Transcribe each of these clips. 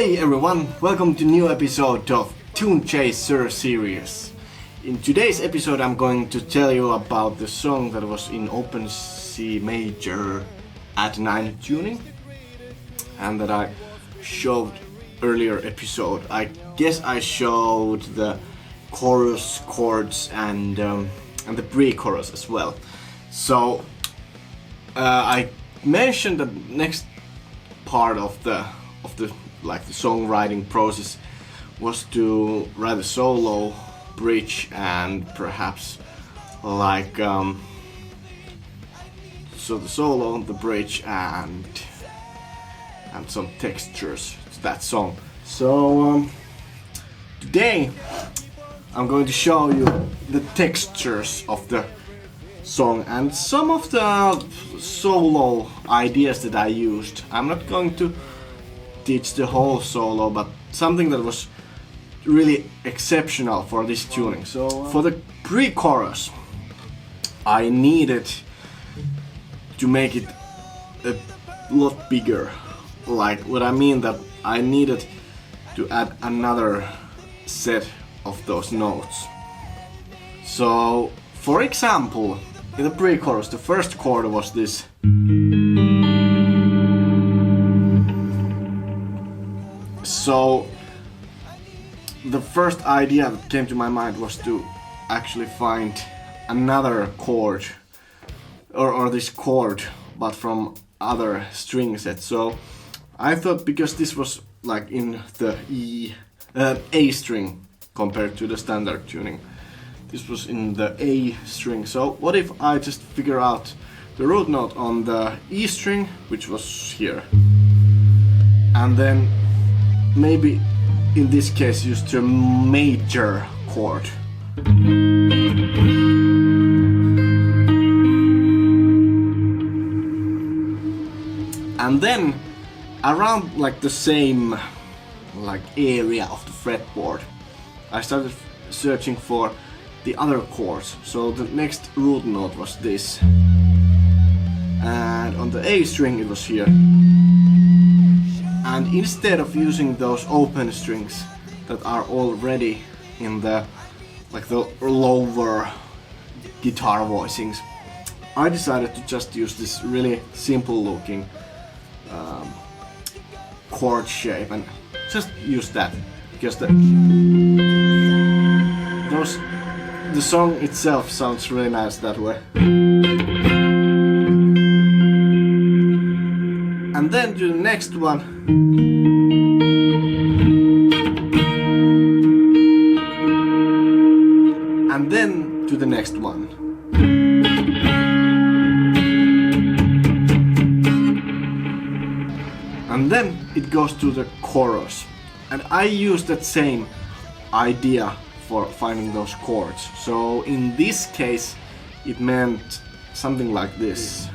Hey everyone, welcome to new episode of Tune Chaser series. In today's episode I'm going to tell you about the song that was in open C major at 9 tuning and that I showed earlier episode. I guess I showed the chorus chords and the pre-chorus as well. So I mentioned the next part of the songwriting process was to write a solo, bridge, and perhaps so the solo, the bridge, and some textures to that song. So today I'm going to show you the textures of the song and some of the solo ideas that I used. I'm not going to teach the whole solo, but something that was really exceptional for this tuning. So for the pre-chorus I needed to make it a lot bigger. Like what I mean that I needed to add another set of those notes. So for example, in the pre-chorus the first chord was this. So the first idea that came to my mind was to actually find another chord or this chord but from other string sets. So I thought, because this was like in the A string compared to the standard tuning, this was in the A string. So what if I just figure out the root note on the E string, which was here, and then maybe in this case use the major chord. And then around like the same area of the fretboard I started searching for the other chords. So the next root note was this, and on the A string it was here. And instead of using those open strings that are already in the lower guitar voicings, I decided to just use this really simple looking chord shape and just use that, because the song itself sounds really nice that way. And then to the next one. And then to the next one. And then it goes to the chorus. And I use that same idea for finding those chords. So in this case it meant something like this.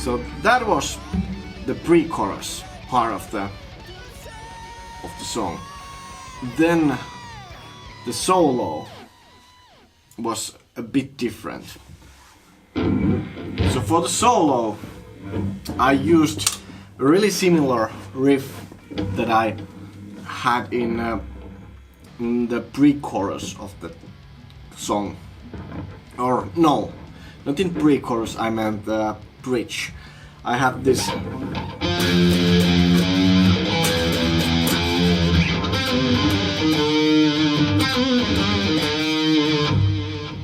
So that was the pre-chorus part of the song. Then the solo was a bit different. So for the solo I used a really similar riff that I had in the pre-chorus of the song. Or no, not in pre-chorus, I meant the bridge. I had this.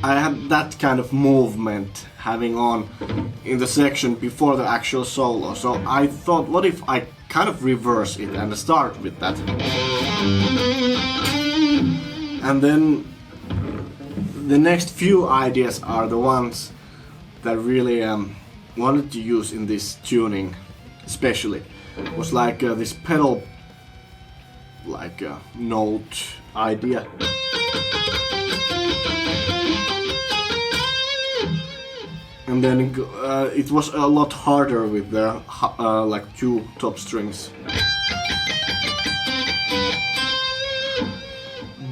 I had that kind of movement having on in the section before the actual solo. So I thought, what if I kind of reverse it and start with that? And then the next few ideas are the ones that really wanted to use in this tuning, especially was like this pedal note idea. and then it was a lot harder with the like 2 top strings.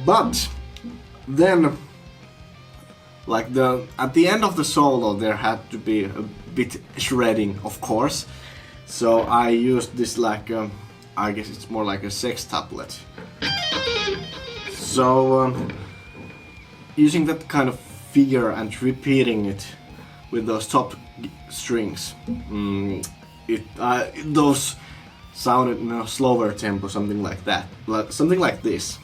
But then, like at the end of the solo, there had to be a bit shredding, of course. So I used this like I guess it's more like a sextuplet. So using that kind of figure and repeating it with those top strings, those sounded in a slower tempo, something like that, something like this.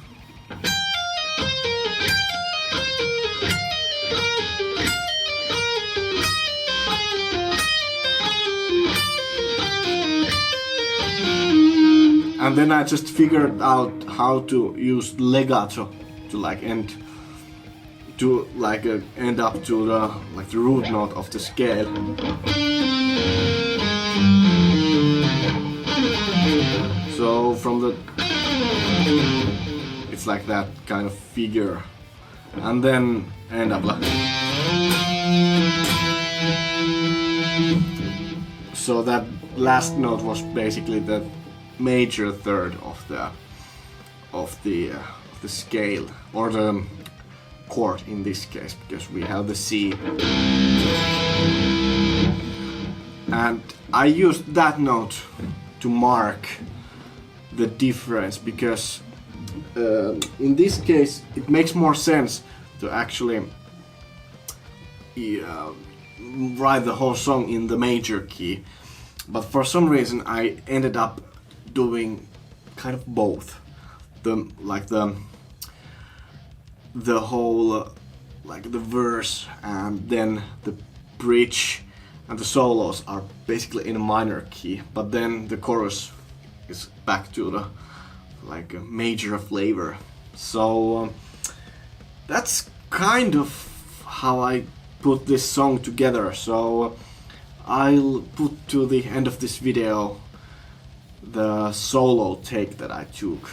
And then I just figured out how to use legato to like end up to the root note of the scale. So from the it's like that kind of figure, and then end up like. So that last note was basically the major third of the scale, or the chord in this case, because we have the C. And I used that note to mark the difference, because in this case it makes more sense to actually write the whole song in the major key, but for some reason I ended up doing kind of both. The whole like the verse and then the bridge and the solos are basically in a minor key, but then the chorus is back to the like a major flavor. So that's kind of how I put this song together. So I'll put to the end of this video the solo take that I took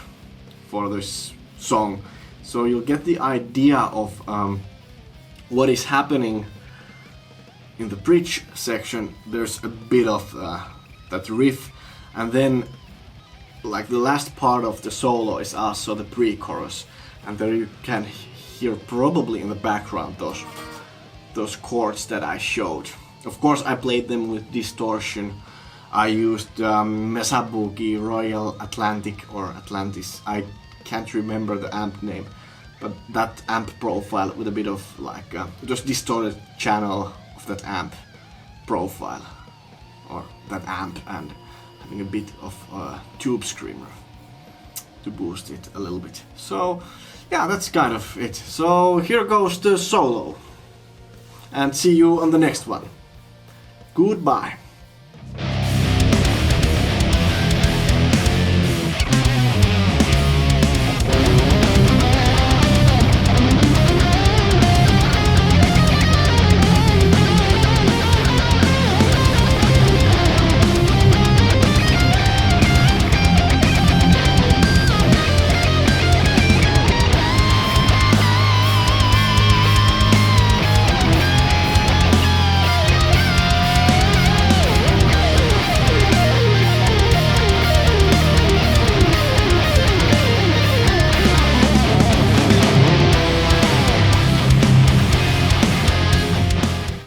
for this song, so you'll get the idea of what is happening in the bridge section. There's a bit of that riff, and then like the last part of the solo is also the pre-chorus, and there you can hear probably in the background those chords that I showed. Of course I played them with distortion. I used Mesa Boogie, Royal Atlantic or Atlantis, I can't remember the amp name, but that amp profile with a bit of like just distorted channel of that amp profile, or that amp, and having a bit of tube screamer to boost it a little bit. So yeah, that's kind of it. So here goes the solo, and see you on the next one. Goodbye.